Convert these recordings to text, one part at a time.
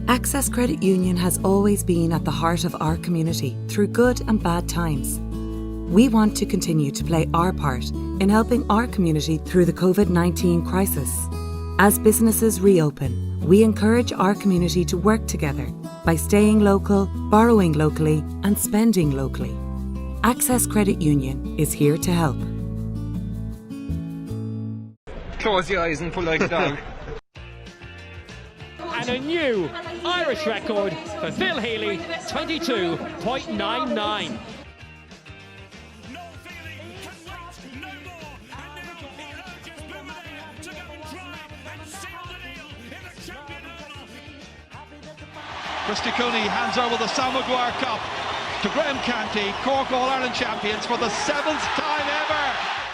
Access Credit Union has always been at the heart of our community through good and bad times. We want to continue to play our part in helping our community through the COVID-19 crisis. As businesses reopen, we encourage our community to work together by staying local, borrowing locally, and spending locally. Access Credit Union is here to help. Close your eyes and pull like a dog. And a new Irish record for Phil Healy, 22.99. Christy Cooney hands over the Sam Maguire Cup to Graham Canty, Cork All-Ireland champions for the 7th time ever.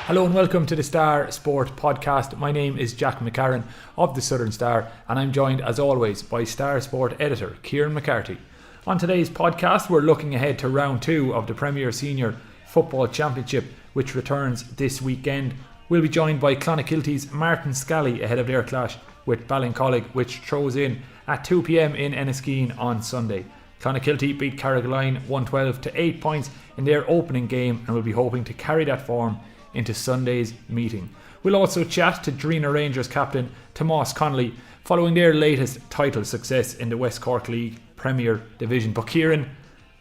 Hello and welcome to the Star Sport Podcast. My name is Jack McCarran of the Southern Star, and I'm joined as always by Star Sport editor Kieran McCarthy. On today's podcast, we're looking ahead to round 2 of the Premier Senior Football Championship, which returns this weekend. We'll be joined by Clonakilty's Martin Scally ahead of their clash with Ballincollig, which throws in at 2 p.m. in Enniskeane on Sunday. Clonakilty beat Carrigaline 112 to 8 points in their opening game and will be hoping to carry that form into Sunday's meeting. We'll also chat to Drinagh Rangers captain Thomas Connolly following their latest title success in the West Cork League Premier Division. But Kieran,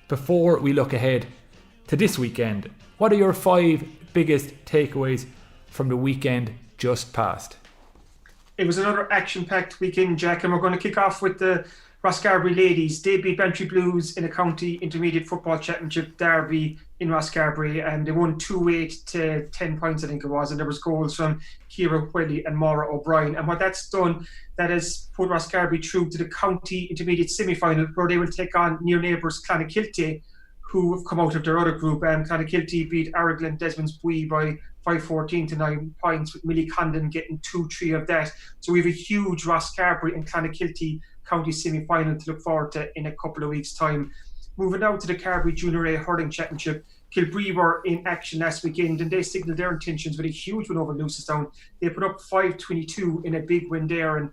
before we look ahead to this weekend, what are your 5 biggest takeaways from the weekend just past? It was another action-packed weekend, Jack, and we're going to kick off with the Carbery ladies. They beat Bantry Blues in a county intermediate football championship derby in Carbery, and they won 2-8 to 10 points, I think it was, and there was goals from Ciara Whelly and Maura O'Brien. And what that's done, that has put Carbery through to the county intermediate semi-final, where they will take on near neighbours Clonakilty, who have come out of their other group. Clonakilty beat Carrigaline Desmond's Bui by 5-14 to 9 points, with Millie Condon getting 2-3 of that. So we have a huge Carbery and Clonakilty county semi-final to look forward to in a couple of weeks' time. Moving now to the Carbery Junior A Hurling Championship, Kilbree were in action last weekend and they signalled their intentions with a huge win over Newcestown. They put up 5-22 in a big win there,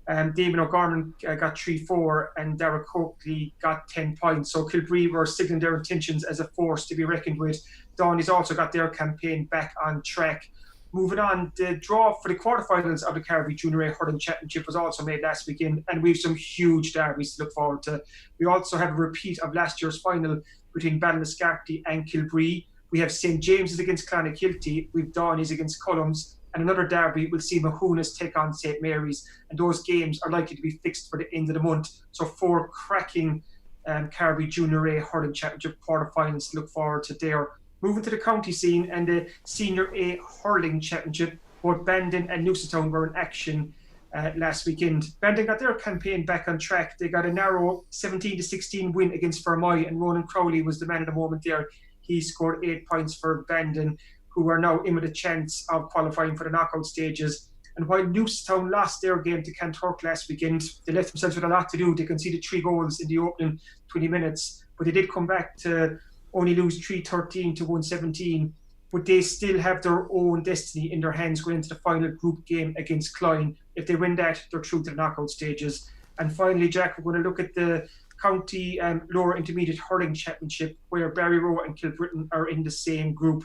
and Damon O'Gorman got 3-4 and Dara Coakley got 10 points. So Kilbree were signalling their intentions as a force to be reckoned with. Downey's also got their campaign back on track. Moving on, the draw for the quarterfinals of the Carbery Junior A Hurling Championship was also made last weekend, and we have some huge derbies to look forward to. We also have a repeat of last year's final between Ballincollig and Kilbree. We have St James's against Clonakilty, we have Downey's against Cullums, and another derby will see Mahooness take on St Mary's, and those games are likely to be fixed for the end of the month. So 4 cracking Carbery Junior A Hurling Championship quarterfinals to look forward to there. Moving to the county scene and the Senior A Hurling Championship, both Bandon and Newcestown were in action last weekend. Bandon got their campaign back on track. They got a narrow 17-16 win against Fermoy, and Ronan Crowley was the man of the moment there. He scored 8 points for Bandon, who are now in with a chance of qualifying for the knockout stages. And while Newcestown lost their game to Kanturk last weekend, they left themselves with a lot to do. They conceded 3 goals in the opening 20 minutes, but they did come back to only lose 3-13 to 1-17, but they still have their own destiny in their hands going into the final group game against Clyne. If they win that, they're through to the knockout stages. And finally, Jack, we're going to look at the County Lower Intermediate Hurling Championship, where Barryroe and Kilbrittain are in the same group.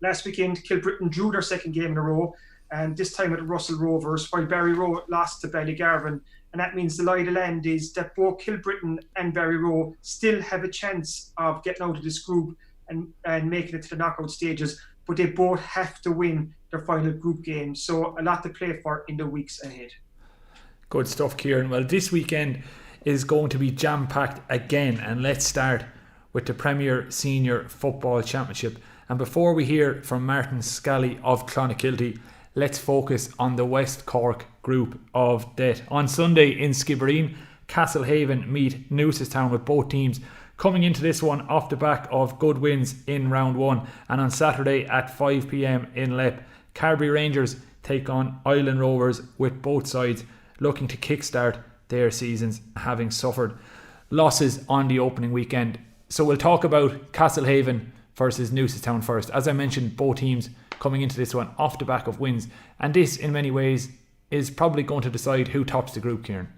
Last weekend, Kilbrittain drew their second game in a row, and this time at Russell Rovers, while Barryroe lost to Ballygarvan. And that means the lie of the land is that both Kilbrittain and Barryroe still have a chance of getting out of this group and making it to the knockout stages, but they both have to win their final group game. So a lot to play for in the weeks ahead. Good stuff, Kieran. Well, this weekend is going to be jam-packed again, and let's start with the Premier Senior Football Championship. And before we hear from Martin Scally of Clonakilty, let's focus on the West Cork Group of death. On Sunday in Skibbereen, Castlehaven meet Newcestown, with both teams coming into this one off the back of good wins in round 1. And on Saturday at 5 p.m. in Leap, Carbery Rangers take on Ilen Rovers, with both sides looking to kickstart their seasons, having suffered losses on the opening weekend. So we'll talk about Castlehaven versus Newcestown first. As I mentioned, both teams coming into this one off the back of wins, and this in many ways is probably going to decide who tops the group, Kieran.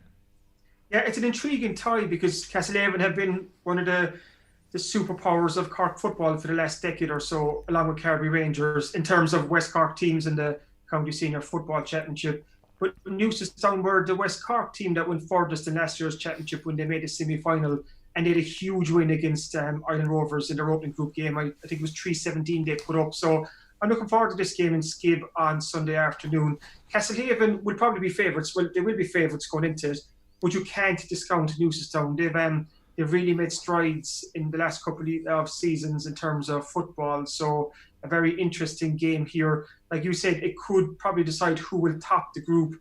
Yeah, it's an intriguing tie because Castlehaven have been one of the superpowers of Cork football for the last decade or so, along with Carbery Rangers, in terms of West Cork teams in the County Senior Football Championship. But Newcestown were the West Cork team that went furthest in last year's championship when they made a semi-final, and they had a huge win against Ilen Rovers in their opening group game. I think it was 3-17 they put up. So I'm looking forward to this game in Skib on Sunday afternoon. Castlehaven will probably be favourites. Well, they will be favourites going into it, but you can't discount Newcestown. They've really made strides in the last couple of seasons in terms of football. So a very interesting game here. Like you said, it could probably decide who will top the group,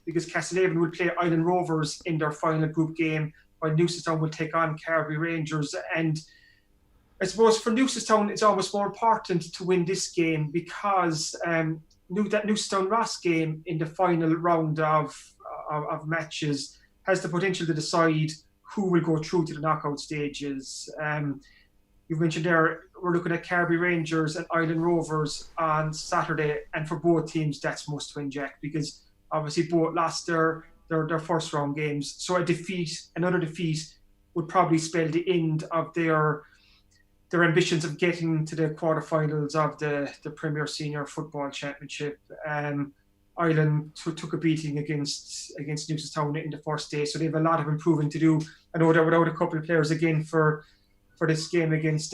because Castlehaven will play Ilen Rovers in their final group game, while Newcestown will take on Carbery Rangers. And I suppose for Newcestown, it's almost more important to win this game because that Newcestown-Ross game in the final round of matches has the potential to decide who will go through to the knockout stages. You've mentioned there, we're looking at Carbery Rangers and Ilen Rovers on Saturday, and for both teams, that's must-win, Jack, because obviously both lost their first round games. So another defeat, would probably spell the end of their ambitions of getting to the quarterfinals of the Premier Senior Football Championship. Ireland took a beating against Newcestown in the first day, so they have a lot of improving to do. I know they're without a couple of players again for this game against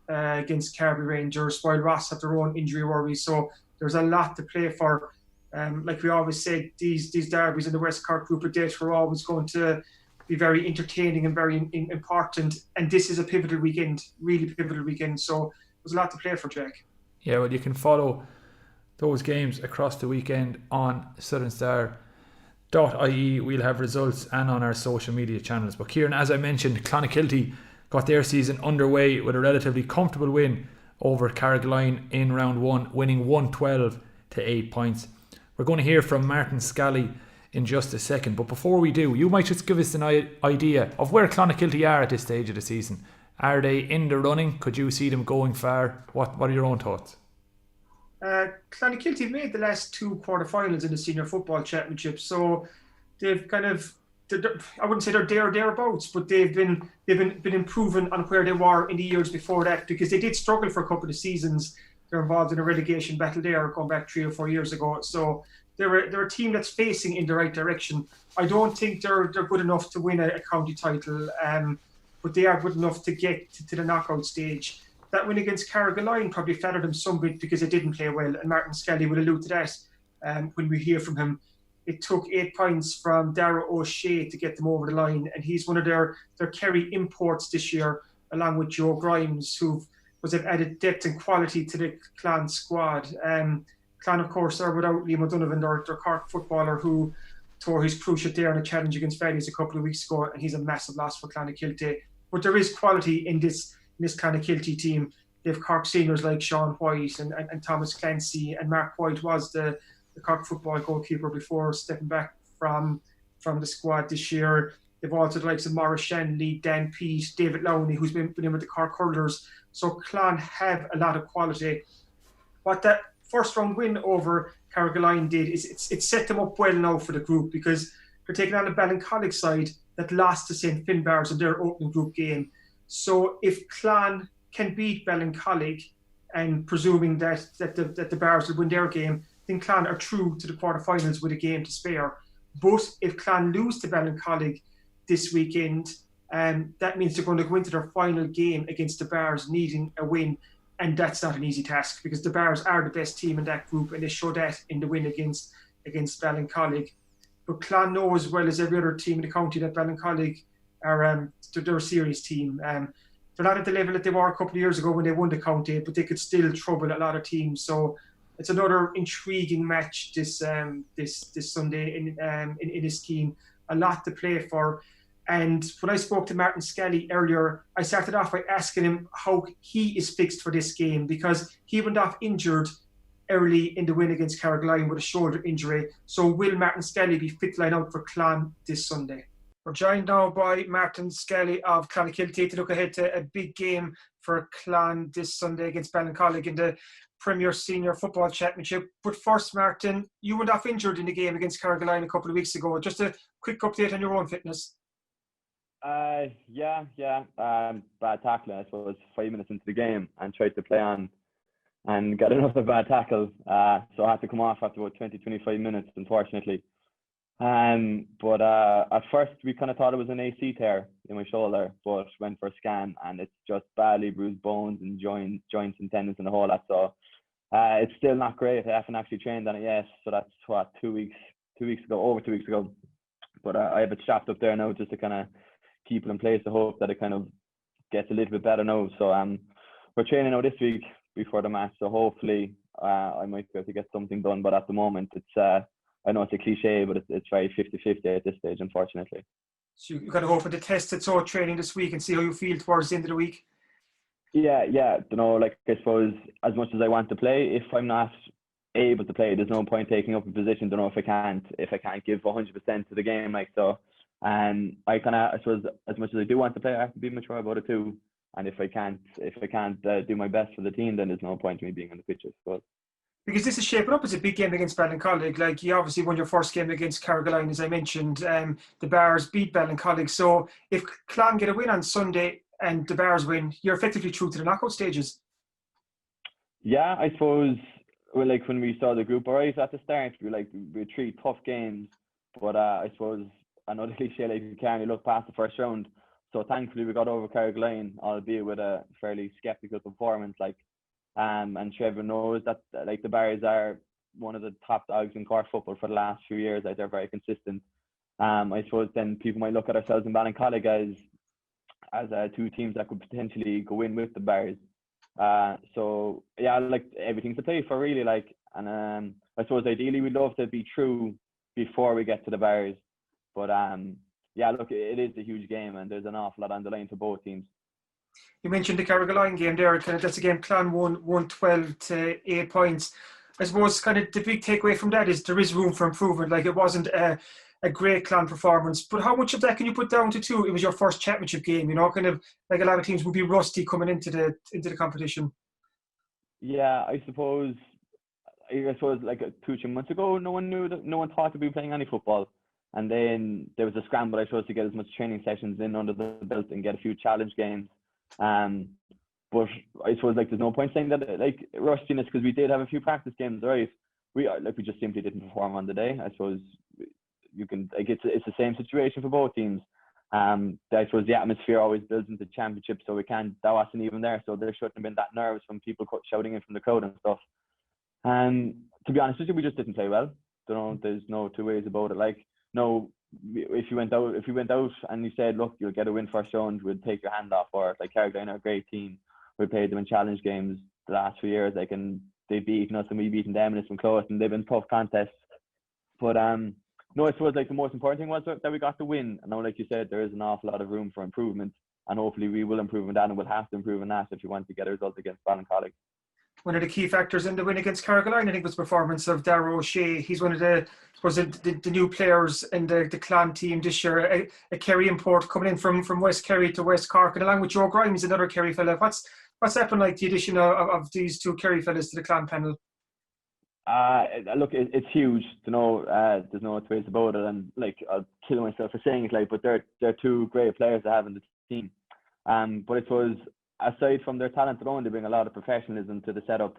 Carbery Rangers, while Ross have their own injury worries. So there's a lot to play for. Like we always said, these derbies in the West Cork Group of Death were always going to be very entertaining and very important. And this is a pivotal weekend, really pivotal weekend. So there's a lot to play for, Jack. Yeah, well, you can follow those games across the weekend on southernstar.ie. We'll have results and on our social media channels. But Kieran, as I mentioned, Clonakilty got their season underway with a relatively comfortable win over Carrigaline in round one, winning 112 to 8 points. We're going to hear from Martin Scally in just a second, but before we do, you might just give us an idea of where Clonakilty are at this stage of the season. Are they in the running? Could you see them going far? What are your own thoughts? Clonakilty made the last two quarterfinals in the Senior Football Championship, so they've kind of, I wouldn't say they're thereabouts, but they've been improving on where they were in the years before that, because they did struggle for a couple of seasons. They're involved in a relegation battle there, going back 3 or 4 years ago. So they're a team that's facing in the right direction. I don't think they're good enough to win a county title, but they are good enough to get to the knockout stage. That win against Carrigaline probably flattered them some bit because they didn't play well, and Martin Scally will allude to that when we hear from him. It took 8 points from Dara O'Shea to get them over the line, and he's one of their Kerry imports this year, along with Joe Grimes, who was added depth and quality to the Clan squad. Clan, of course, are without Liam O'Donovan, their Cork footballer, who tore his cruciate there in a challenge against Valleys a couple of weeks ago, and he's a massive loss for Clonakilty. But there is quality in this Clonakilty team. They have Cork seniors like Sean White and Thomas Clancy, and Mark White was the Cork football goalkeeper before stepping back from the squad this year. They've also the likes of Maurice Shanley, Dan Peat, David Lowney, who's been in with the Cork Hurlers. So Clan have a lot of quality. What that first round win over Carrigaline did is it set them up well now for the group, because they're taking on the Ballincollig side that lost to St. Finbarrs in their opening group game. So if Clan can beat Ballincollig, and presuming that the Bars will win their game, then Clan are through to the quarterfinals with a game to spare. But if Clan lose to Ballincollig this weekend, that means they're going to go into their final game against the Bars needing a win, and that's not an easy task, because the Bars are the best team in that group, and they show that in the win against Ballincollig. But Clan know as well as every other team in the county that Ballincollig are they're a serious team. They're not at the level that they were a couple of years ago when they won the county, but they could still trouble a lot of teams. So it's another intriguing match this Sunday in Enniskeane. A lot to play for. And when I spoke to Martin Scally earlier, I started off by asking him how he is fixed for this game, because he went off injured early in the win against Carrigaline with a shoulder injury. So will Martin Scally be fit to line out for Clan this Sunday? We're joined now by Martin Scally of Clonakilty to look ahead to a big game for Clan this Sunday against Ballincollig in the Premier Senior Football Championship. But first, Martin, you went off injured in the game against Carrigaline a couple of weeks ago. Just a quick update on your own fitness. Bad tackling, I suppose, 5 minutes into the game, and tried to play on and got another bad tackle. So I had to come off after about 20-25 minutes, unfortunately. But at first we kind of thought it was an AC tear in my shoulder, but went for a scan and it's just badly bruised bones and joints and tendons and the whole lot. So it's still not great. I haven't actually trained on it yet. So that's what, over 2 weeks ago. But I have it strapped up there now just to kind of keep it in place. I hope that it kind of gets a little bit better now. So we're training now this week before the match. So hopefully I might be able to get something done. But at the moment it's I know it's a cliche, but it's very 50-50 at this stage, unfortunately. So you've got to go for the test it's all training this week and see how you feel towards the end of the week. Yeah. You know, like I suppose as much as I want to play, if I'm not able to play, there's no point taking up a position. Don't know if I can't give 100% to the game, like so. And I suppose as much as I do want to play, I have to be mature about it too. And if I can't do my best for the team, then there's no point in me being on the pitch, I suppose. Because this is shaping up as a big game against Ballincollig. Like, you obviously won your first game against Carrigaline, as I mentioned. The Bars beat Ballincollig. So if Clon get a win on Sunday and the Bars win, you're effectively through to the knockout stages. Yeah, I suppose, well, like when we saw the group right at the start, we had 3 tough games. But I suppose, I know the cliche, like you can't look past the first round. So thankfully we got over Carrigaline, albeit with a fairly sceptical performance. And Trevor knows that like the Barries are one of the top dogs in Cork football for the last few years. Like, they're very consistent. I suppose then people might look at ourselves in Ballincollig as 2 teams that could potentially go in with the Barries. So yeah, like everything's to play for really. And I suppose ideally we'd love to be through before we get to the Barries. But yeah, look, it is a huge game and there's an awful lot on the line for both teams. You mentioned the Carrigaline game there. That's a game Clan won 12 to 8 points. I suppose kind of the big takeaway from that is there is room for improvement. Like, it wasn't a great Clan performance, but how much of that can you put down to it was your first championship game? You know, kind of like a lot of teams would be rusty coming into the competition. Yeah, I suppose like 2-3 months ago, no one thought to be playing any football. And then there was a scramble, I suppose, to get as much training sessions in under the belt and get a few challenge games. But I suppose like there's no point saying that like rustiness, because we did have a few practice games, right? We just simply didn't perform on the day. I suppose you can like it's the same situation for both teams. I suppose the atmosphere always builds into the championship, so that wasn't even there. So there shouldn't have been that nerves from people shouting in from the crowd and stuff. And to be honest with you, we just didn't play well. There's no two ways about it. Like, no, if you went out and you said, look, you'll get a win first round, we'd take your hand off. Or like Carrigaline are a great team. We played them in challenge games the last few years. They've beaten us and we've beaten them, and it's been close and they've been tough contests. But no, I suppose like the most important thing was that we got the win. And now, like you said, there is an awful lot of room for improvement, and hopefully we will improve in that, and we'll have to improve in that if you want to get a result against Ballincollig. One of the key factors in the win against Carrigaline, I think, was the performance of Darragh O'Shea. He's one of the new players in the Clan team this year. A Kerry import coming in from West Kerry to West Cork, and along with Joe Grimes, another Kerry fella. What's happened like the addition of these 2 Kerry fellas to the Clan panel? Look, it's huge. There's no two ways about it, and like I'll kill myself for saying it, like, but they're 2 great players to have in the team. But it was, aside from their talent alone, they bring a lot of professionalism to the setup,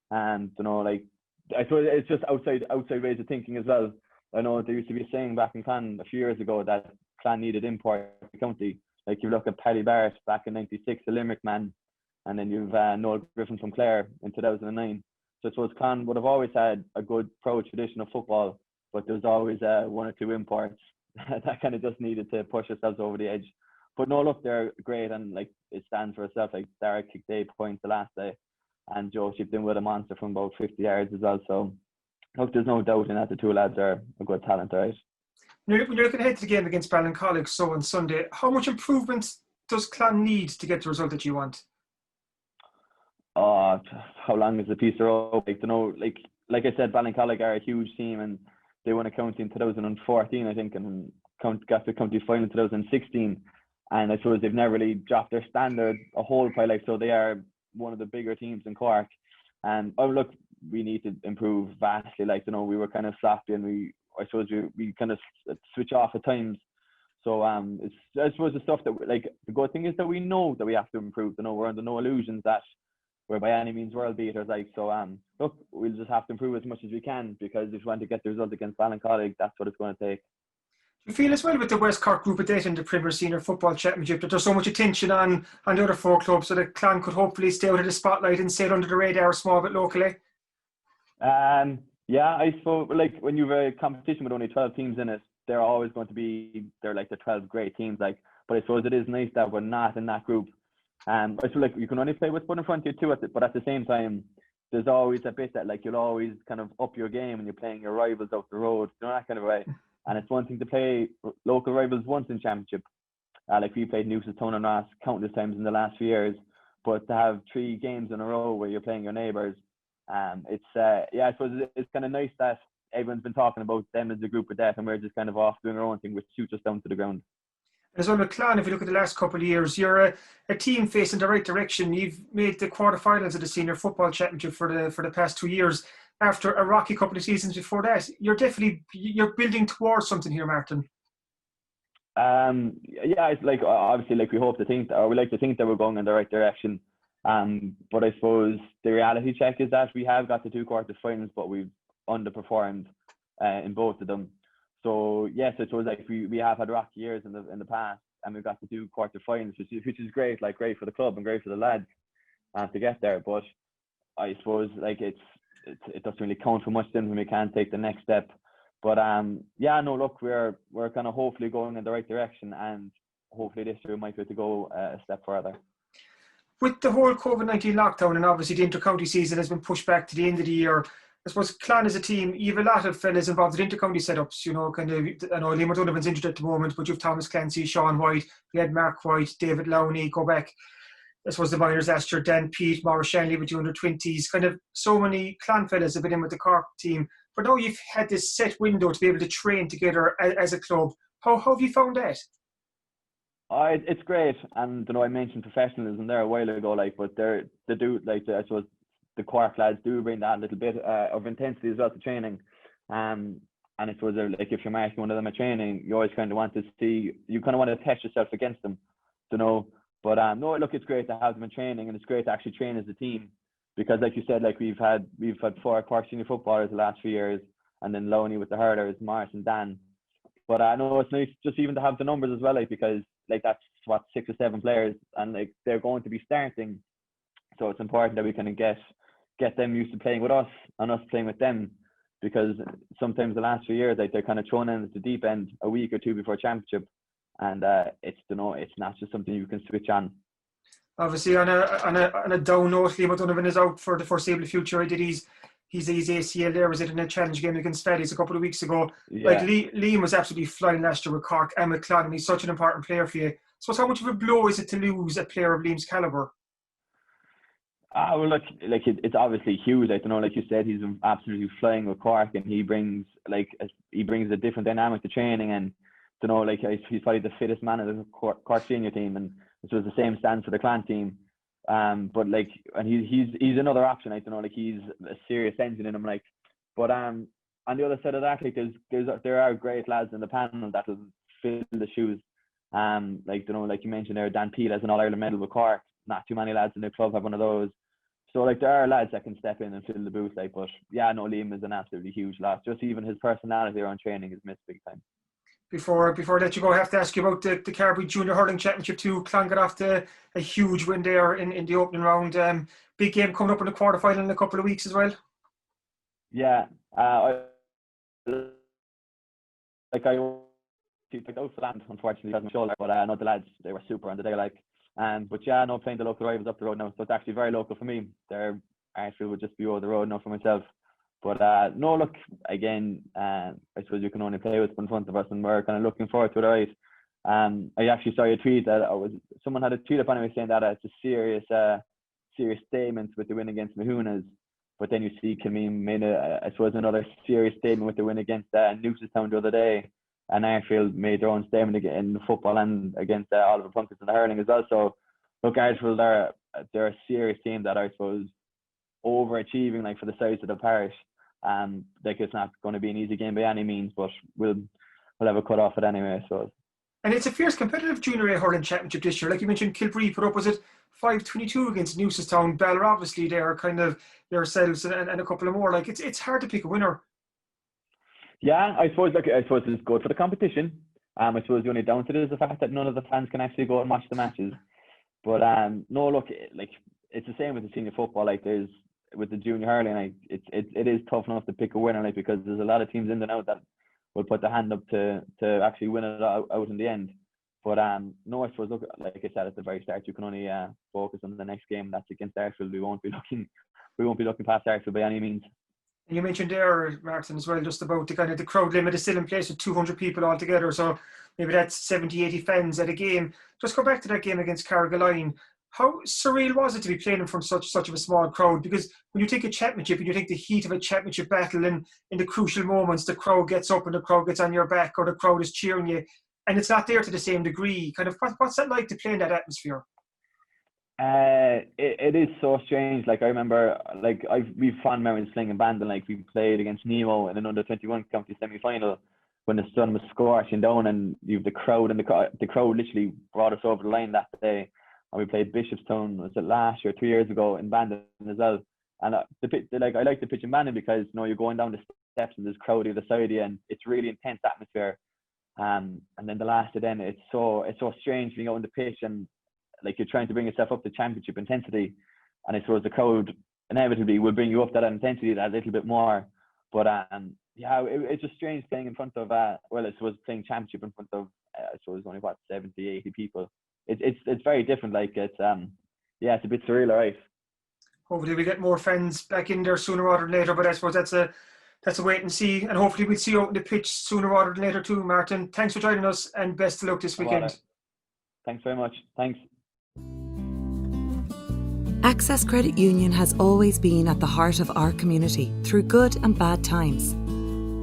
and like I suppose it's just outside ways of thinking as well. I know there used to be a saying back in Clan a few years ago that Clan needed import county. Like, you look at Paddy Barrett back in '96, the Limerick man, and then you've Noel Griffin from Clare in 2009. So I suppose Clan would have always had a good pro tradition of football, but there was always 1 or 2 imports that kind of just needed to push ourselves over the edge. But no, look, they're great, and like it stands for itself. Like, Derek kicked 8 points the last day, and Joe chipped in with a monster from about 50 yards as well. So look, there's no doubt in that the 2 lads are a good talent, right? When you're looking ahead to the game against Ballincollig on Sunday, how much improvement does Clan need to get the result that you want? How long is the piece of rope? Like I said, Ballincollig are a huge team, and they won a county in 2014, I think, and got the county final in 2016. And I suppose they've never really dropped their standard a whole pile. Like, so they are one of the bigger teams in Cork. Oh, look, we need to improve vastly. Like, we were kind of sloppy, and I suppose we kind of switch off at times. So it's, I suppose, the stuff that the good thing is that we know that we have to improve. We're under no illusions that we're by any means world beaters. Look, we'll just have to improve as much as we can, because if we want to get the result against Ballincollig, that's what it's going to take. Do you feel as well with the West Cork Group at in the Premier Senior Football Championship that there's so much attention on the other 4 clubs, so that Clan could hopefully stay out of the spotlight and sail under the radar a small bit locally? Yeah, I suppose when you have a competition with only 12 teams in it, they're always going to be the 12 great teams. But I suppose it is nice that we're not in that group. I feel you can only play what's put in front of you too, but at the same time, there's always a bit that you'll always kind of up your game when you're playing your rivals out the road, that kind of way. And it's one thing to play local rivals once in championship. We played Newcestown and Ross countless times in the last few years, but to have 3 games in a row where you're playing your neighbours, I suppose it's kind of nice that everyone's been talking about them as a group with that, and we're just kind of off doing our own thing, which shoots us down to the ground. As well with Clan, if you look at the last couple of years, you're a team facing the right direction. You've made the quarterfinals of the Senior Football Championship for the past 2 years. After a rocky couple of seasons before that, you're building towards something here, Martin. It's obviously we hope to think, or we like to think that we're going in the right direction. But I suppose the reality check is that we have got the 2 quarterfinals, but we've underperformed in both of them. So yes, I suppose we have had rocky years in the past, and we've got the 2 quarterfinals, which is great, great for the club and great for the lads to get there. But I suppose it doesn't really count for much then when we can't take the next step. But look, we're kind of hopefully going in the right direction, and hopefully this year we might be able to go a step further. With the whole COVID-19 lockdown, and obviously the inter-county season has been pushed back to the end of the year, I suppose Clan as a team, you have a lot of fellas involved in inter-county setups, I know Liam O'Donovan's injured at the moment, but you have Thomas Clancy, Sean White, we had Mark White, David Lowney, go back, I suppose the minors last year, Dan Pete, Maurice Shanley with the under-20s, kind of so many Clan fellas have been in with the Cork team. But now you've had this set window to be able to train together as a club. How have you found that? It's great, and I mentioned professionalism there a while ago, but they do, I suppose the Cork lads do bring that little bit of intensity as well to training. And I suppose if you're marking one of them at training, you always kind of want to see, you kind of want to test yourself against them, But no, look, it's great to have them in training, and it's great to actually train as a team, because like you said, we've had 4 Cork senior footballers the last few years, and then Lowney with the hurlers, Morris and Dan. But I know it's nice just even to have the numbers as well, because that's 6 or 7 players, and they're going to be starting. So it's important that we kind of get them used to playing with us and us playing with them, because sometimes the last few years they're kind of thrown in at the deep end a week or 2 before championship, and it's not just something you can switch on. Obviously, on a down note, Liam O'Donovan is out for the foreseeable future. He's ACL there. Was it in a challenge game against Faddies a couple of weeks ago? Yeah. Liam was absolutely flying last year with Cork and with Clon, and he's such an important player for you. So how much of a blow is it to lose a player of Liam's calibre? Well, look, it's obviously huge. Like you said, he's absolutely flying with Cork, and he brings a different dynamic to training, and he's probably the fittest man of the Cork senior team, and it was the same stands for the Clan team. But and he's another option. He's a serious engine in him. But on the other side of that, there are great lads in the panel that will fill the shoes. Like you mentioned there, Dan Peel has an All-Ireland medal with Cork. Not too many lads in the club have one of those. So there are lads that can step in and fill the booth. But Liam is an absolutely huge loss. Just even his personality around training is missed big time. Before I let you go, I have to ask you about the Carbery Junior Hurling Championship too. Clan got off to a huge win there in the opening round. Big game coming up in the quarterfinal in a couple of weeks as well. Yeah, I picked out for that, unfortunately, on my shoulder. But I know the lads, they were super on the day. Playing the local rivals up the road now, so it's actually very local for me. Ashfield would just be over the road now for myself. But no, look, again, I suppose you can only play what's in front of us, and we're kind of looking forward to it, right? I actually saw a tweet that someone had a tweet up anyway saying that it's a serious statement with the win against Mahooners. But then you see Kilmeen made another serious statement with the win against Newcestown the other day, and Ashfield made their own statement in the football and against Oliver Plunkett in the hurling as well. So look, Ashfield, they're a serious team that I suppose overachieving like for the size of the parish. Like it's not going to be an easy game by any means, but we'll have a cut off it anyway, I suppose. And it's a fierce competitive Junior A hurling championship this year. Like you mentioned, Kilbree put up, was it 5-22 against Newcestown? Bell, obviously, they're kind of themselves and a couple of more. Like it's hard to pick a winner. Yeah, I suppose it's good for the competition. I suppose the only downside is the fact that none of the fans can actually go and watch the matches. But no, look, like it's the same with the senior football. Like there's with the junior hurling, like it is tough enough to pick a winner, like because there's a lot of teams in there now that will put their hand up to actually win it out in the end. But no, I suppose, look, like I said at the very start, you can only focus on the next game. That's against Arsenal. We won't be looking past Arsenal by any means. And you mentioned there, Martin, as well, just about the kind of the crowd limit is still in place with 200 people altogether. So maybe that's 70, 80 fans at a game. Just go back to that game against Carrigaline. How surreal was it to be playing from such of a small crowd? Because when you take a championship and you take the heat of a championship battle, and in the crucial moments, the crowd gets up and the crowd gets on your back, or the crowd is cheering you, and it's not there to the same degree. Kind of, what's that like to play in that atmosphere? It is so strange. Like I remember, like we've fond memories playing in Bandon. Like we played against Nemo in an under-21 county semi-final when the sun was scorching down, and you have the crowd, and the crowd literally brought us over the line that day. And we played Bishopstown, was it last year, 2 years ago in Bandon as well. And I like the pitch in Bandon because you're going down the steps and there's crowd either side of you, and it's really intense atmosphere. And then the last of then, it's so strange being out on the pitch and like you're trying to bring yourself up to championship intensity, and I suppose the crowd inevitably will bring you up that intensity that little bit more. But yeah, it's just strange playing in front of I suppose playing championship in front of I suppose only 70, 80 people. It's very different. Like it's a bit surreal, alright. Hopefully we get more fans back in there sooner rather than later, but I suppose that's a wait and see, and hopefully we'll see you out on the pitch sooner rather than later too. Martin, thanks for joining us and best of luck this weekend. Thanks very much. Thanks. Access Credit Union has always been at the heart of our community through good and bad times.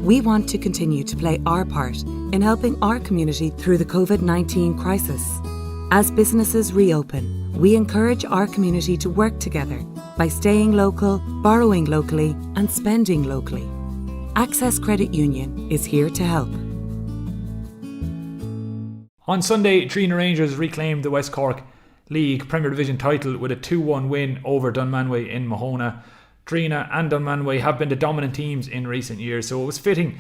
We want to continue to play our part in helping our community through the COVID-19 crisis. As businesses reopen, we encourage our community to work together by staying local, borrowing locally, and spending locally. Access Credit Union is here to help. On Sunday, Drinagh Rangers reclaimed the West Cork League Premier Division title with a 2-1 win over Dunmanway in Mahona. Drinagh and Dunmanway have been the dominant teams in recent years, so it was fitting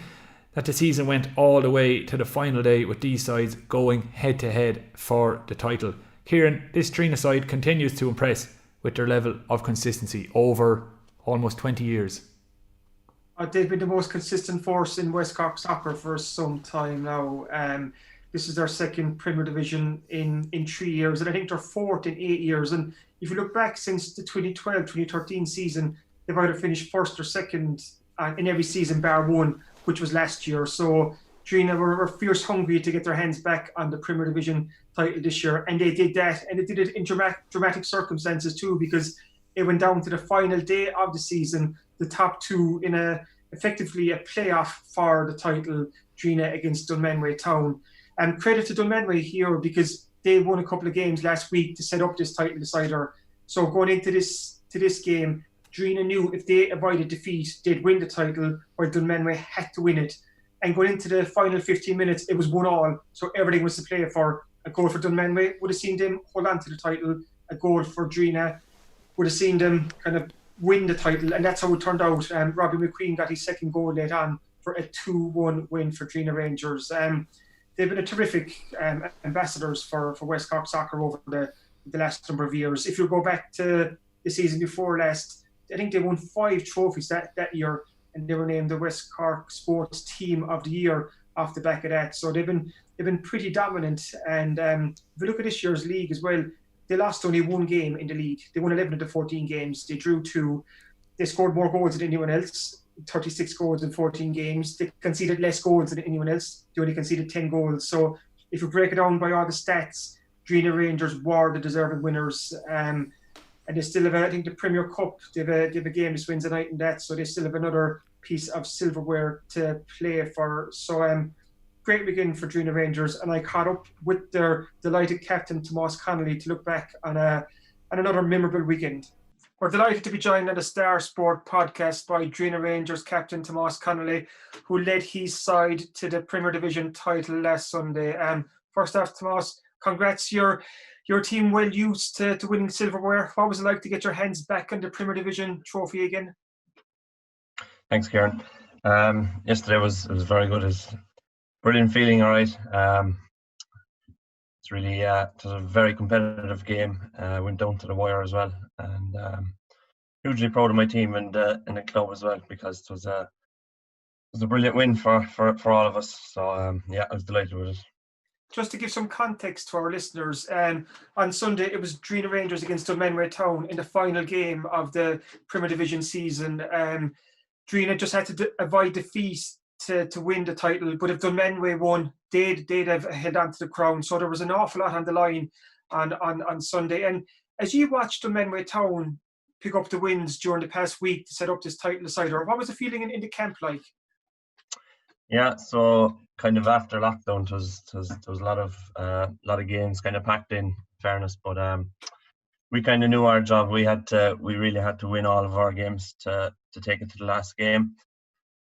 that the season went all the way to the final day with these sides going head to head for the title. Kieran, this Drinagh side continues to impress with their level of consistency over almost 20 years. They've been the most consistent force in West Cork soccer for some time now. This is their second Premier Division in 3 years, and I think they're fourth in 8 years. And if you look back since the 2012-2013 season, they've either finished first or second in every season bar one, which was last year. So Drinagh were fierce hungry to get their hands back on the Premier Division title this year, and they did that, and they did it in dramatic circumstances too, because it went down to the final day of the season, the top two in effectively a playoff for the title, Drinagh against Dunmanway Town. And credit to Dunmanway here, because they won a couple of games last week to set up this title decider. So going into this game, Drinagh knew if they avoided defeat, they'd win the title, while Dunmanway had to win it. And going into the final 15 minutes, it was 1-1, so everything was to play for. A goal for Dunmanway would have seen them hold on to the title. A goal for Drinagh would have seen them kind of win the title, and that's how it turned out. Robbie McQueen got his second goal late on for a 2-1 win for Drinagh Rangers. They've been a terrific ambassadors for West Cork soccer over the last number of years. If you go back to the season before last, I think they won 5 trophies that year, and they were named the West Cork Sports Team of the Year off the back of that. So they've been pretty dominant. And if you look at this year's league as well, they lost only one game in the league. They won 11 of the 14 games. They drew 2. They scored more goals than anyone else. 36 goals in 14 games. They conceded less goals than anyone else. They only conceded 10 goals. So if you break it down by all the stats, Drinagh Rangers were the deserving winners. And they still have, I think, the Premier Cup. They have a game this Wednesday night in that. So they still have another piece of silverware to play for. So great weekend for Drinagh Rangers. And I caught up with their delighted captain, Tomás Connolly, to look back on another memorable weekend. We're delighted to be joined on the Star Sport podcast by Drinagh Rangers captain Tomás Connolly, who led his side to the Premier Division title last Sunday. First off, Tomás, congrats. Your team well used to winning silverware. What was it like to get your hands back on the Premier Division trophy again? Thanks, Kieran. Yesterday was very good. It's a brilliant feeling, all right. It's really it was a very competitive game. Went down to the wire as well, and hugely proud of my team and the club as well, because it was a brilliant win for all of us. So I was delighted with it. Just to give some context to our listeners, on Sunday it was Drinagh Rangers against Dunmanway Town in the final game of the Premier Division season. Drinagh just had to avoid defeat to win the title, but if Dunmanway won, they'd have held on to the crown. So there was an awful lot on the line on Sunday. And as you watched Dunmanway Town pick up the wins during the past week to set up this title decider, what was the feeling in the camp like? Yeah, so kind of after lockdown, there was a lot of games kind of packed in fairness, but we kind of knew our job. We really had to win all of our games to take it to the last game,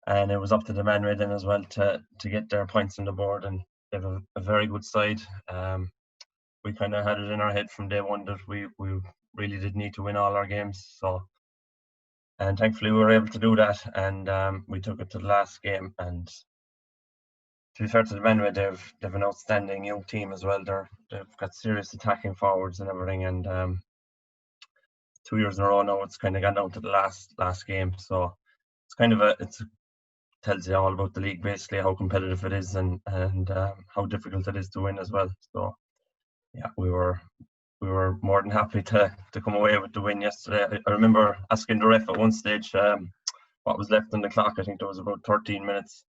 and it was up to the Dunmanway then as well to get their points on the board, and they have a very good side. We kind of had it in our head from day one that we really did need to win all our games. And thankfully we were able to do that, and we took it to the last game. And to be fair to the Dunmanway, they've an outstanding young team as well. They've got serious attacking forwards and everything, and 2 years in a row now it's kind of gone down to the last game. So it's kind of tells you all about the league, basically, how competitive it is and how difficult it is to win as well. So yeah, we were more than happy to come away with the win yesterday. I remember asking the ref at one stage what was left on the clock. I think there was about 13 minutes,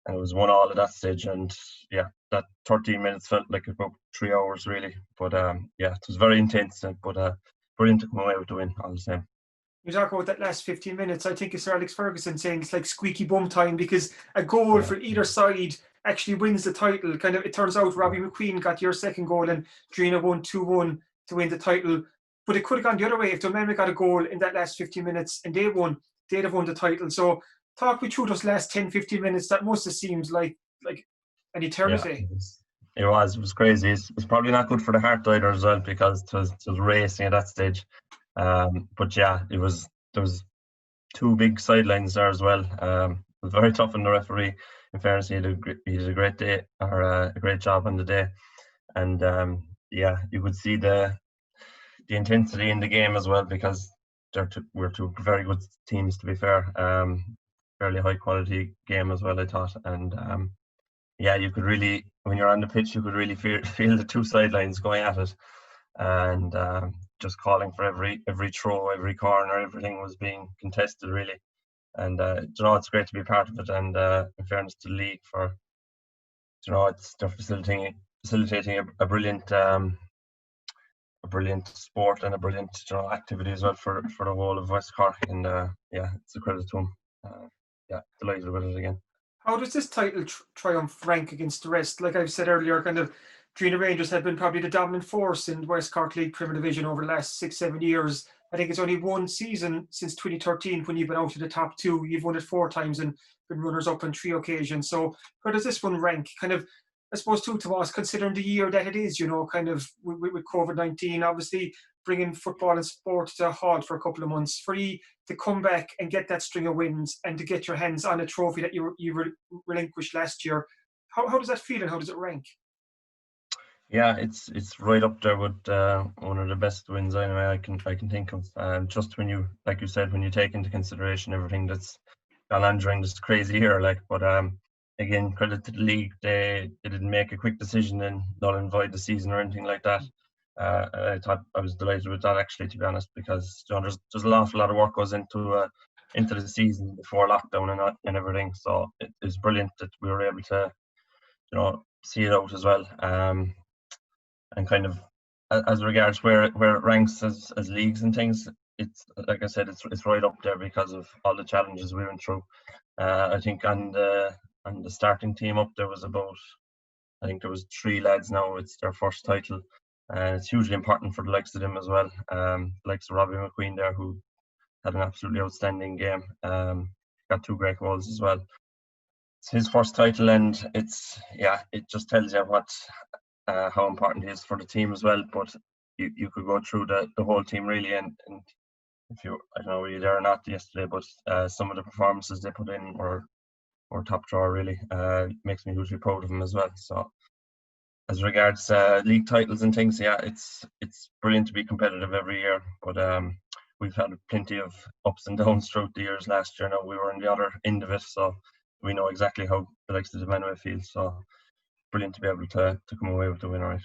and it was 1-1 at that stage. And yeah, that 13 minutes felt like about 3 hours really. But it was very intense, but brilliant to come away with the win all the same. You talk about that last 15 minutes. I think it's Sir Alex Ferguson saying it's like squeaky bum time, because a goal for either side actually wins the title. Kind of, it turns out Robbie McQueen got your second goal and Drinagh won 2-1 to win the title. But it could have gone the other way. If Dunmanway got a goal in that last 15 minutes and they won, they'd have won the title. So talk me through those last 10-15 minutes. That must have seemed like an eternity. Yeah, it was crazy. It was probably not good for the heart either as well, because it was racing at that stage. But yeah, there was 2 big sidelines there as well. It was very tough on the referee. In fairness, he did a great day, or a great job on the day. And you could see the intensity in the game as well, because we're 2 very good teams, to be fair. Fairly high quality game as well, I thought. And you could really, when you're on the pitch, you could really feel the 2 sidelines going at it, and just calling for every throw, every corner, everything was being contested really. And it's great to be part of it. And in fairness to the league, for they're facilitating a brilliant sport and a brilliant activity as well for the whole of West Cork. And it's a credit to them. Delighted with it again. How does this title triumph rank against the rest? Like I've said earlier, kind of Drinagh Rangers have been probably the dominant force in West Cork League Premier Division over the last 6-7 years. I think it's only one season since 2013 when you've been out of the top 2. You've won it 4 times and been runners-up on 3 occasions. So where does this one rank? Kind of, I suppose, too, Tomás, considering the year that it is, kind of with COVID-19, obviously bringing football and sport to a halt for a couple of months, for you to come back and get that string of wins and to get your hands on a trophy that you relinquished last year. How does that feel and how does it rank? Yeah, it's right up there with one of the best wins anyway I can think of. Just when you, like you said, when you take into consideration everything that's gone on during this crazy year, but again, credit to the league, they didn't make a quick decision and null and void the season or anything like that. I thought I was delighted with that, actually, to be honest, because there's an awful lot of work goes into the season before lockdown and everything. So it was brilliant that we were able to see it out as well. And kind of as regards where it ranks as leagues and things, it's, like I said, it's right up there because of all the challenges we went through. I think on the starting team up there was there was 3 lads now. It's their first title. And it's hugely important for the likes of them as well. The likes of Robbie McQueen there, who had an absolutely outstanding game. Got 2 great goals as well. It's his first title, and it just tells you how important he is for the team as well. But you could go through the whole team really, and if I don't know were you there or not yesterday, but some of the performances they put in were top drawer really. Makes me hugely proud of him as well. So as regards league titles and things, it's brilliant to be competitive every year, but we've had plenty of ups and downs throughout the years. Last year now we were on the other end of it, so we know exactly how the likes of the Manway feel. So brilliant to be able to come away with the win, right?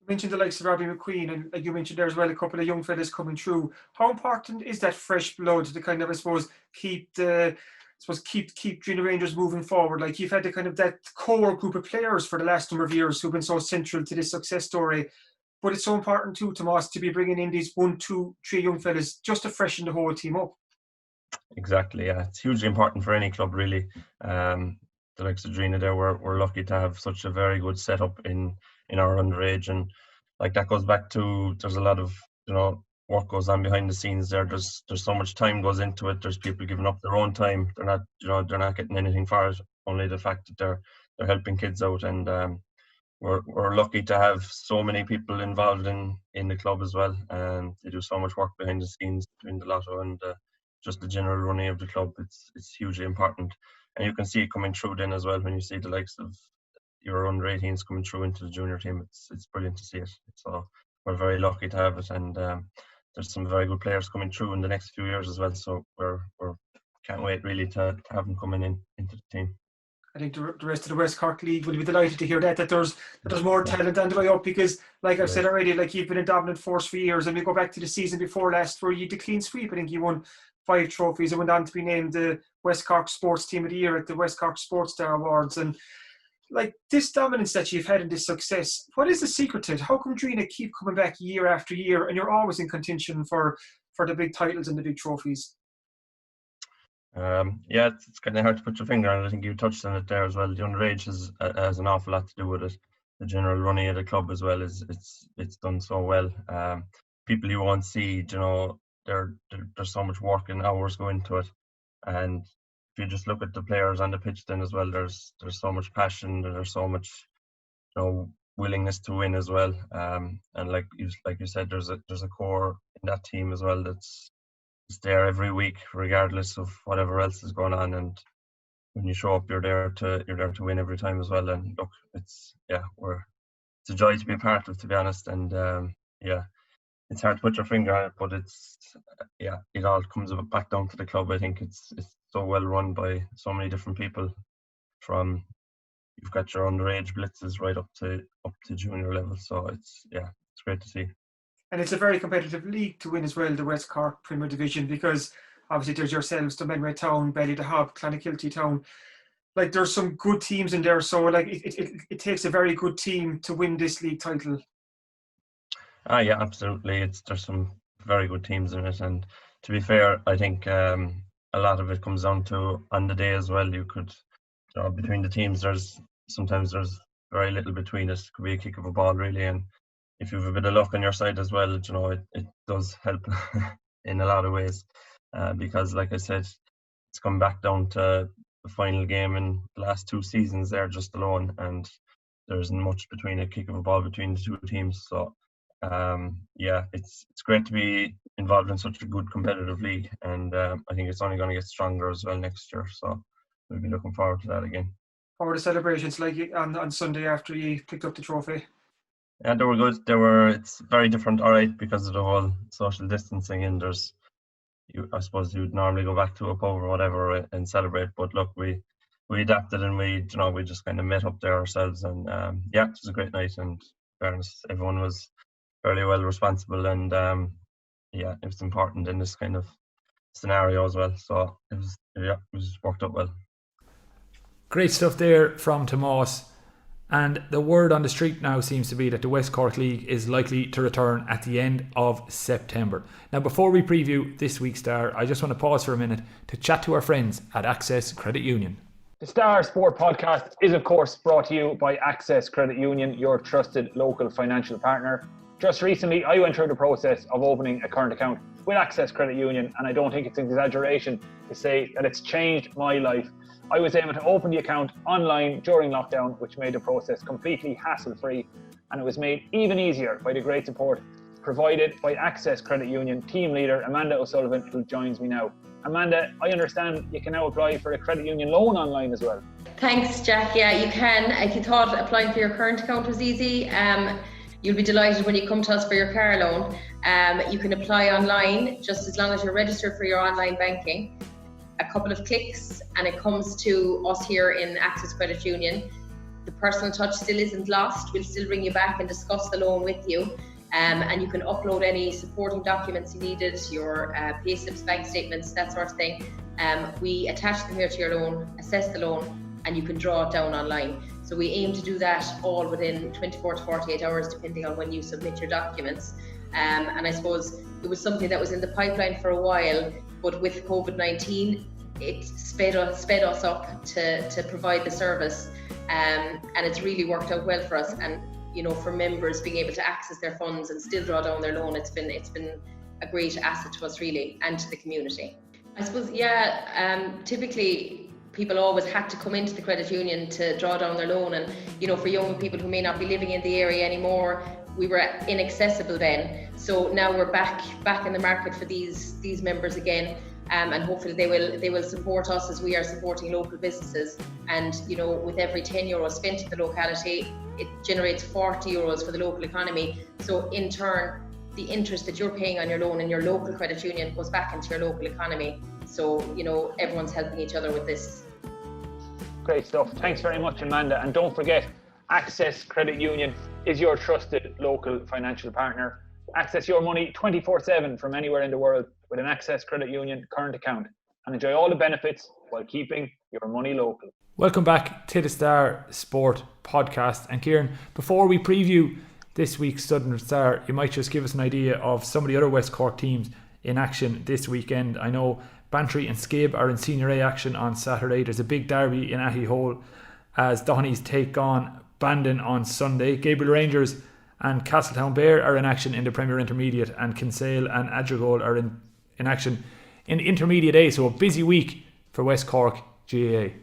You mentioned the likes of Robbie McQueen, and like you mentioned there as well, a couple of young fellas coming through. How important is that fresh blood to kind of, I suppose, keep Drinagh Rangers moving forward? Like, you've had the kind of that core group of players for the last number of years who've been so central to this success story. But it's so important too, Tomás, to be bringing in these 1, 2, 3 young fellas just to freshen the whole team up. Exactly, yeah. It's hugely important for any club, really. The likes of Drinagh there, we're lucky to have such a very good setup in our underage, and like that goes back to there's a lot of work goes on behind the scenes there. There's so much time goes into it. There's people giving up their own time. They're not getting anything for it. Only the fact that they're helping kids out, and we're lucky to have so many people involved in the club as well. And they do so much work behind the scenes between the lotto and just the general running of the club. It's hugely important, and you can see it coming through then as well when you see the likes of your under 18s coming through into the junior team. It's brilliant to see it. So we're very lucky to have it, and there's some very good players coming through in the next few years as well. So we're can't wait really to have them coming into the team. I think the rest of the West Cork League will be delighted to hear that there's more talent on the way up, because like I've said already, like, you've been a dominant force for years, and we go back to the season before last where you did clean sweep. I think you won 5 trophies and went on to be named the West Cork Sports Team of the Year at the West Cork Sports Star Awards. And like, this dominance that you've had and this success, what is the secret to it? How come Drinagh keep coming back year after year and you're always in contention for the big titles and the big trophies? It's kind of hard to put your finger on it. I think you touched on it there as well. The underage has an awful lot to do with it. The general running of the club as well it's done so well. People you won't see, there's so much work and hours go into it, and if you just look at the players on the pitch then as well, there's so much passion, there's so much willingness to win as well. And like you said, there's a core in that team as well that's there every week regardless of whatever else is going on, and when you show up you're there to win every time as well. And look, it's a joy to be a part of, to be honest. And it's hard to put your finger on it, but it all comes back down to the club. I think it's so well run by so many different people. From you've got your underage blitzes right up to junior level, so it's great to see. And it's a very competitive league to win as well, the West Cork Premier Division, because obviously there's yourselves, the Manway Town, Ballydehob, Clonakilty Town. Like, there's some good teams in there, so like it takes a very good team to win this league title. Yeah, absolutely. There's some very good teams in it, and to be fair, I think a lot of it comes down to on the day as well. You could, between the teams, there's very little between us. It could be a kick of a ball really, and if you have a bit of luck on your side as well, it does help in a lot of ways. Because like I said, it's come back down to the final game in the last 2 seasons there just alone, and there isn't much between a kick of a ball between the 2 teams. So it's great to be involved in such a good competitive league, and I think it's only going to get stronger as well next year. So we'll be looking forward to that again. How were the celebrations like on Sunday after you picked up the trophy? Yeah, they were good. It's very different, all right, because of the whole social distancing, and I suppose you'd normally go back to a pub or whatever and celebrate. But look, we adapted, and we just kind of met up there ourselves, and it was a great night. And in fairness, everyone was fairly well responsible, and it was important in this kind of scenario as well. So it was worked out well. Great stuff there from Tomás. And the word on the street now seems to be that the West Cork League is likely to return at the end of September. Now, before we preview this week's Star, I just want to pause for a minute to chat to our friends at Access Credit Union. The Star Sport Podcast is, of course, brought to you by Access Credit Union, your trusted local financial partner. Just recently, I went through the process of opening a current account with Access Credit Union, and I don't think it's an exaggeration to say that it's changed my life. I was able to open the account online during lockdown, which made the process completely hassle-free, and it was made even easier by the great support provided by Access Credit Union team leader Amanda O'Sullivan, who joins me now. Amanda, I understand you can now apply for a credit union loan online as well. Thanks, Jack. Yeah, you can. If you thought applying for your current account was easy, you'll be delighted when you come to us for your car loan. You can apply online just as long as you're registered for your online banking. A couple of clicks and it comes to us here in Access Credit Union. The personal touch still isn't lost. We'll still bring you back and discuss the loan with you. And you can upload any supporting documents you needed, your payslips, bank statements, that sort of thing. We attach them here to your loan, assess the loan, and you can draw it down online. So we aim to do that all within 24 to 48 hours, depending on when you submit your documents. And I suppose it was something that was in the pipeline for a while, but with COVID-19, it sped us up to provide the service. And it's really worked out well for us. And you know, for members being able to access their funds and still draw down their loan, it's been a great asset to us really, and to the community. I suppose, typically people always had to come into the credit union to draw down their loan, and you know, for young people who may not be living in the area anymore, we were inaccessible then. So now we're back in the market for these members again. And hopefully they will support us as we are supporting local businesses. And you know, with every €10 spent in the locality, it generates €40 for the local economy. So in turn, the interest that you're paying on your loan in your local credit union goes back into your local economy. So you know, everyone's helping each other with this. Great stuff. Thanks very much, Amanda. And don't forget, Access Credit Union is your trusted local financial partner. Access your money 24/7 from anywhere in the world with an Access Credit Union current account and enjoy all the benefits while keeping your money local. Welcome back to the Star Sport podcast. And Kieran, before we preview this week's Southern Star, you might just give us an idea of some of the other West Cork teams in action this weekend. I know Bantry and Skib are in Senior A action on Saturday. There's a big derby in Ahihole as Dohenys take on Bandon on Sunday. Gabriel Rangers and Castletown Bear are in action in the Premier Intermediate, and Kinsale and Adrigole are in action in the Intermediate A. So a busy week for West Cork GAA.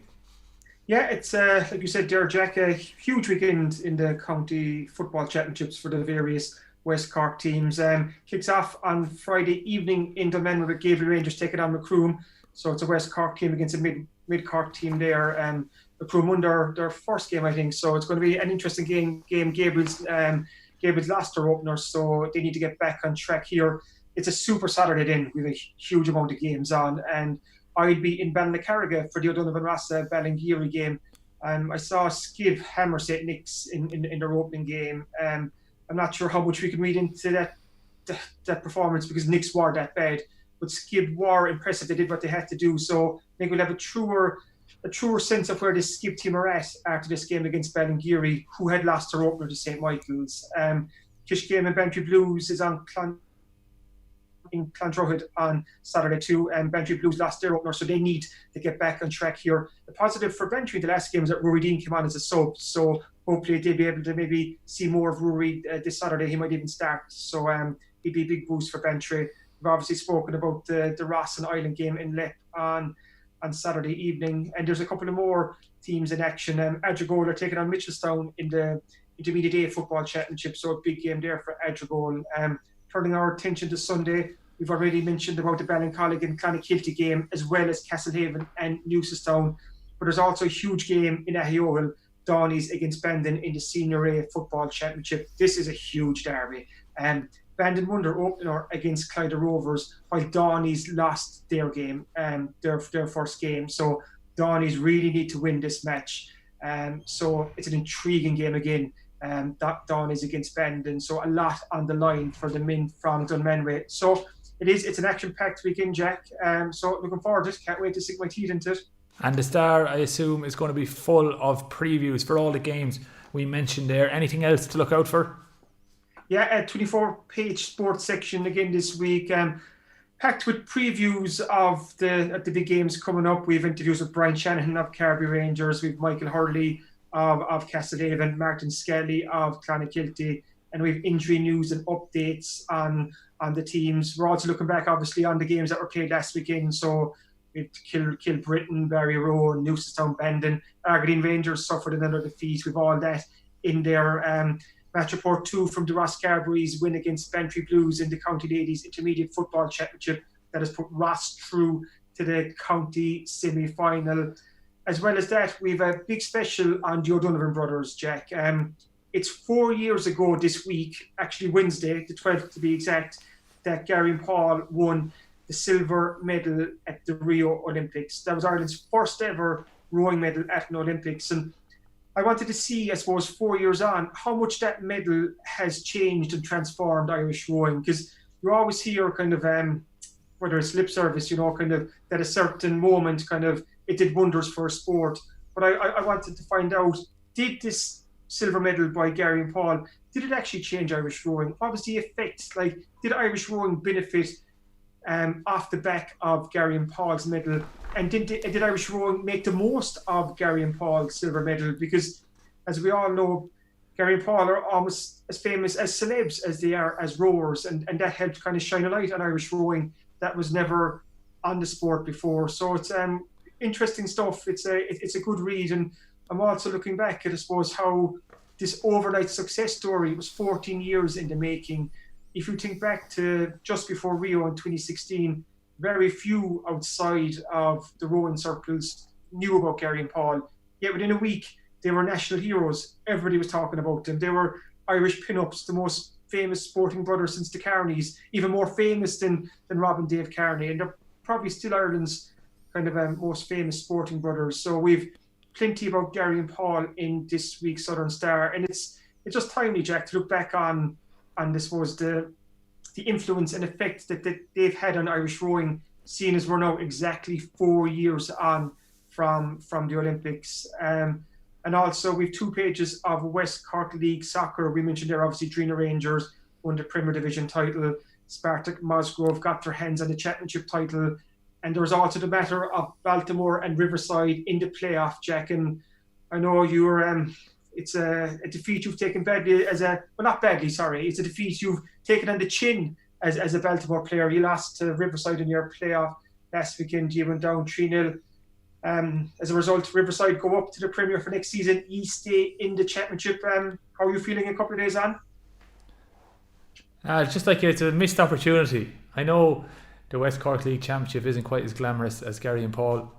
Yeah, it's like you said there, Jack, a huge weekend in the county football championships for the various West Cork teams. Kicks off on Friday evening in Dunmanway with Gabriel Rangers taking on Macroom. So it's a West Cork team against a mid Cork team there. Macroom won their first game, I think. So it's going to be an interesting game. Gabriel's lost their opener, so they need to get back on track here. It's a super Saturday then with a huge amount of games on, and I'd be in Ballincollig for the O'Donovan Rassa Ballincollig game. I saw Skib hammer St. Nick's in their opening game. I'm not sure how much we can read into that performance because Nick's were that bad, but Skib were impressive. They did what they had to do, so I think we'll have a truer sense of where this Skib team are at after this game against Ballincollig, who had lost their opener to St. Michael's. Kishgame and Bantry Blues is on in Clondrohid on Saturday too, and Bantry Blues lost their opener, so they need to get back on track here. The positive for Bantry in the last game is that Rory Dean came on as a sub, so hopefully they'll be able to maybe see more of Rory this Saturday. He might even start, so he'd be a big boost for Bantry. We've obviously spoken about the Ross and Ilen game in Lepp on Saturday evening, and there's a couple of more teams in action. Adrigole are taking on Mitchelstown in the Intermediate A Football Championship, so a big game there for Adrigole. Turning our attention to Sunday, we've already mentioned about the Ballincollig and Clonakilty game, as well as Castlehaven and Newcestown. But there's also a huge game in Ahihole, Dohenys against Bandon in the Senior A Football Championship. This is a huge derby. Bandon won their opener against Ilen Rovers, while Dohenys lost their game, their first game. So Dohenys really need to win this match. So it's an intriguing game again. Dohenys against Bandon. So a lot on the line for the men from Dunmanway. So it's an action-packed weekend, Jack. So looking forward to it. Can't wait to sink my teeth into it. And the Star, I assume, is going to be full of previews for all the games we mentioned there. Anything else to look out for? Yeah, a 24-page sports section again this week. Packed with previews of the big games coming up. We have interviews with Brian Shanahan of Carbery Rangers. We have Michael Hurley of Castlehaven, Martin Skelly of Clonakilty, and we have injury news and updates on the teams. We're also looking back, obviously, on the games that were played last weekend. So we've Kilbritton, Barry Rowe, Newcestown, Bandon. Carrigaline Rangers suffered another defeat. We've all that in there. Match report 2 from the Ross Carbery's win against Bantry Blues in the County Ladies Intermediate Football Championship that has put Ross through to the county semi-final. As well as that, we have a big special on the O'Donovan brothers, Jack. It's 4 years ago this week, actually Wednesday, the 12th to be exact, that Gary and Paul won the silver medal at the Rio Olympics. That was Ireland's first ever rowing medal at an Olympics. And I wanted to see, I suppose, 4 years on, how much that medal has changed and transformed Irish rowing. Because you always hear kind of, whether it's lip service, kind of that a certain moment kind of, it did wonders for a sport. But I wanted to find out, did this silver medal by Gary and Paul, did it actually change Irish rowing? What was the effect? Like, did Irish rowing benefit off the back of Gary and Paul's medal? And did Irish rowing make the most of Gary and Paul's silver medal? Because, as we all know, Gary and Paul are almost as famous as celebs as they are as rowers, and that helped kind of shine a light on Irish rowing that was never on the sport before. So it's interesting stuff. It's a good read, and I'm also looking back at, I suppose, how this overnight success story was 14 years in the making. If you think back to just before Rio in 2016, very few outside of the rowing circles knew about Gary and Paul. Yet within a week, they were national heroes. Everybody was talking about them. They were Irish pin-ups, the most famous sporting brothers since the Carneys, even more famous than Rob and Dave Carney. And they're probably still Ireland's kind of most famous sporting brothers. So we've plenty about Gary and Paul in this week's Southern Star. And it's just timely, Jack, to look back on this was the influence and effect that they've had on Irish rowing, seeing as we're now exactly 4 years on from the Olympics. And also we've 2 pages of West Cork League soccer. We mentioned there, obviously, Drinagh Rangers won the Premier Division title. Spartak Musgrove got their hands on the championship title. And there was also the matter of Baltimore and Riverside in the playoff, Jack. And I know you're... it's a defeat you've taken badly it's a defeat you've taken on the chin as a Baltimore player. You lost to Riverside in your playoff last weekend. You went down 3-0. As a result, Riverside go up to the Premier for next season. You stay in the championship. How are you feeling a couple of days on? It's just like it's a missed opportunity. I know the West Cork League Championship isn't quite as glamorous as Gary and Paul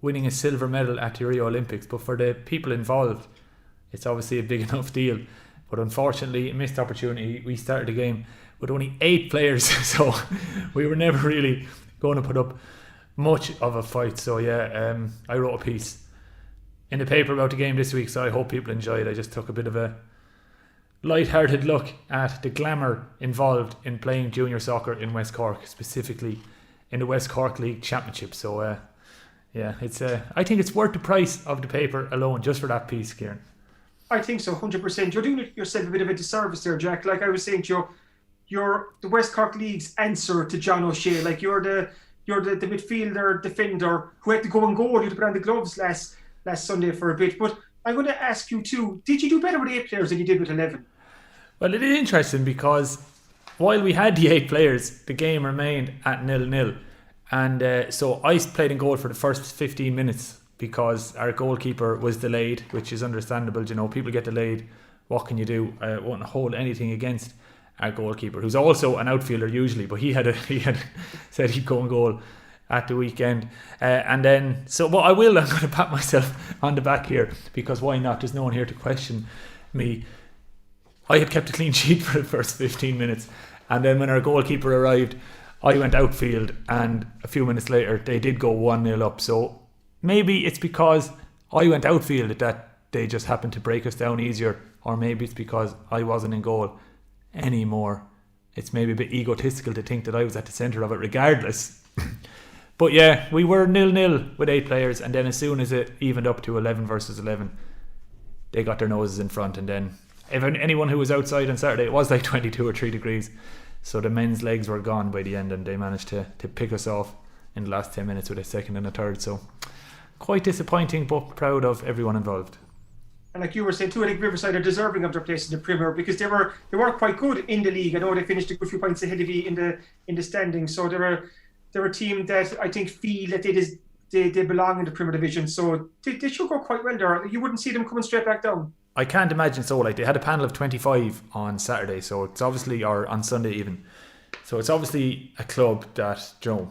winning a silver medal at the Rio Olympics, but for the people involved, it's obviously a big enough deal. But unfortunately, a missed opportunity. We started the game with only 8 players, so we were never really going to put up much of a fight. So yeah, I wrote a piece in the paper about the game this week, so I hope people enjoy it. I just took a bit of a light-hearted look at the glamour involved in playing junior soccer in West Cork, specifically in the West Cork League Championship. So yeah, it's I think it's worth the price of the paper alone just for that piece, Kieran. I think so, 100%. You're doing yourself a bit of a disservice there, Jack. Like I was saying to you, you're the West Cork League's answer to John O'Shea. Like you're the midfielder, defender who had to go and goal. You had to put on the gloves last Sunday for a bit. But I'm going to ask you too, did you do better with 8 players than you did with 11? Well, it is interesting because while we had the 8 players, the game remained at 0-0. And so I played in goal for the first 15 minutes because our goalkeeper was delayed, which is understandable. You know, people get delayed. What can you do? I won't hold anything against our goalkeeper, who's also an outfielder usually, but he had said he'd go and goal at the weekend. And then, so what I'm going to pat myself on the back here, because why not? There's no one here to question me. I had kept a clean sheet for the first 15 minutes. And then when our goalkeeper arrived, I went outfield, and a few minutes later, they did go 1-0 up. So maybe it's because I went outfield that they just happened to break us down easier, or maybe it's because I wasn't in goal anymore. It's maybe a bit egotistical to think that I was at the centre of it regardless. But yeah, we were 0-0 with 8 players, and then as soon as it evened up to 11 versus 11, they got their noses in front. And then anyone who was outside on Saturday, it was like 22 or 3 degrees, so the men's legs were gone by the end, and they managed to pick us off in the last 10 minutes with a second and a third. So quite disappointing, but proud of everyone involved. And like you were saying too, I think Riverside are deserving of their place in the Premier because they were quite good in the league. I know they finished a good few points ahead of you in the standings. So they're a team that I think feel that they belong in the Premier Division. So they should go quite well there. You wouldn't see them coming straight back down. I can't imagine so. Like, they had a panel of 25 on Saturday, so it's obviously, or on Sunday even. So it's obviously a club that, you know,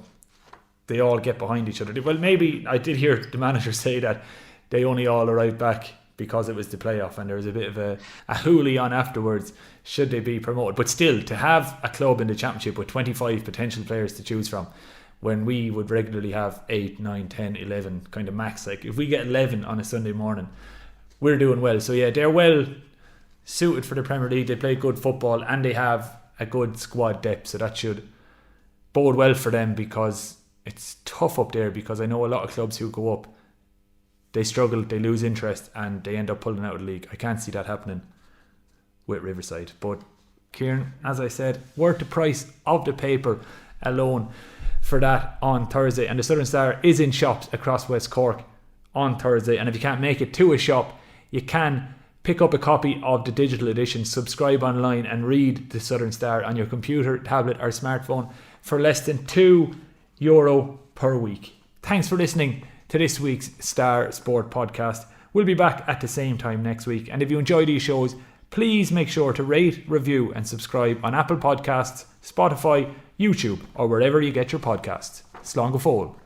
they all get behind each other. Well, maybe I did hear the manager say that they only all arrived back because it was the playoff and there was a bit of a hoolie on afterwards should they be promoted. But still, to have a club in the Championship with 25 potential players to choose from, when we would regularly have 8, 9, 10, 11 kind of max. Like, if we get 11 on a Sunday morning, we're doing well. So yeah, they're well suited for the Premier League. They play good football and they have a good squad depth, so that should bode well for them, because it's tough up there. Because I know a lot of clubs who go up, they struggle, they lose interest and they end up pulling out of the league. I can't see that happening with Riverside. But Kieran, as I said, worth the price of the paper alone for that on Thursday. And the Southern Star is in shops across West Cork on Thursday, and if you can't make it to a shop, you can pick up a copy of the digital edition, subscribe online and read the Southern Star on your computer, tablet or smartphone for less than €2 per week. Thanks for listening to this week's Star Sport podcast. We'll be back at the same time next week, and if you enjoy these shows, please make sure to rate, review and subscribe on Apple Podcasts, Spotify, YouTube or wherever you get your podcasts. Slán go fóill.